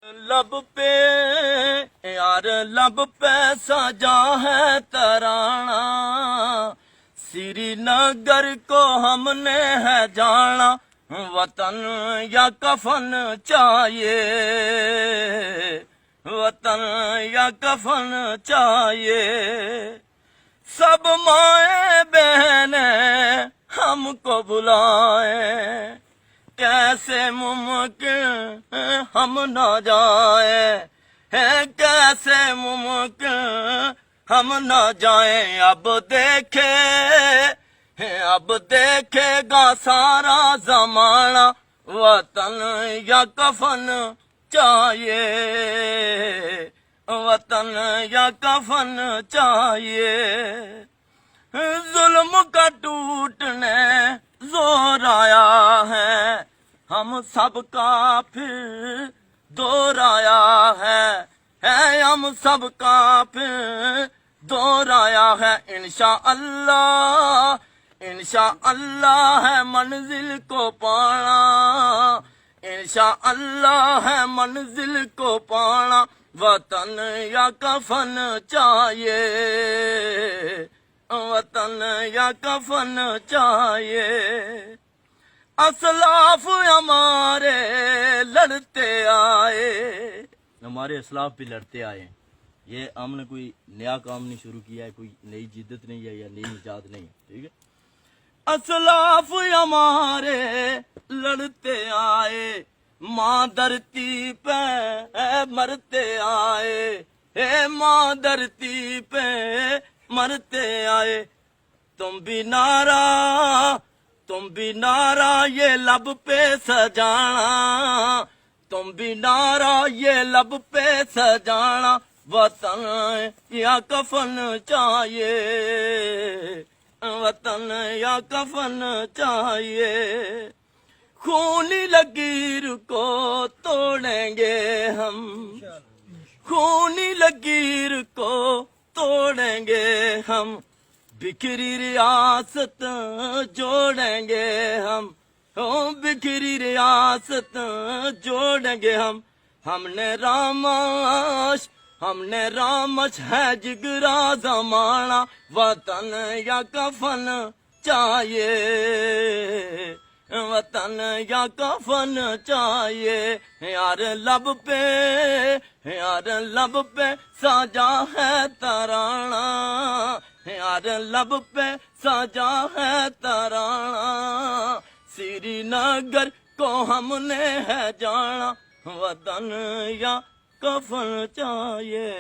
लब पे यार लब पे सजा है तराना, श्रीनगर को हमने है जाना, वतन या कफन चाहिए, वतन या कफन चाहिए। सब माए बहने हमको बुलाए, कैसे मुमकिन हम न जाए, है कैसे मुमकिन हम न जाए। अब देखेगा सारा जमाना, वतन या कफन चाहिए, वतन या कफन चाहिए। जुल्म का टूटने जोर आया है, हम सबका फिर दोहराया है हम सबका फिर दोहराया है। इंशा अल्लाह है मंजिल को पाना, इंशा अल्लाह है मंजिल को पाना, वतन या कफन चाहिए, वतन या कफन चाहिए। असलाफ हमारे लड़ते आए, हमारे असलाफ भी लड़ते आए। ये हमने कोई नया काम नहीं शुरू किया है, कोई नई जिद्दत नहीं है या नई इजाद नहीं, ठीक है। असलाफ हमारे लड़ते आए, माँ धरती पे मरते आए, हे माँ धरती पे मरते आए। तुम भी नारा ये लब पे सजाना, तुम भी नारा ये लब पे सजाना, वतन या कफन चाहिए, वतन या कफन चाहिए। खूनी लकीर को तोड़ेंगे हम, खूनी लकीर को तोड़ेंगे हम, बिखरी रियासत जोड़ेंगे हम, बिखरी रियासत जोड़ेंगे हम। हमने रामश है जिगरा जमाना, वतन या कफन चाहिए, वतन या कफन चाहिए। यार लब पे साजा है तराना, यार लब पे साजा है तराना, श्रीनगर को हमने है जाना, वतन या कफन चाहिए।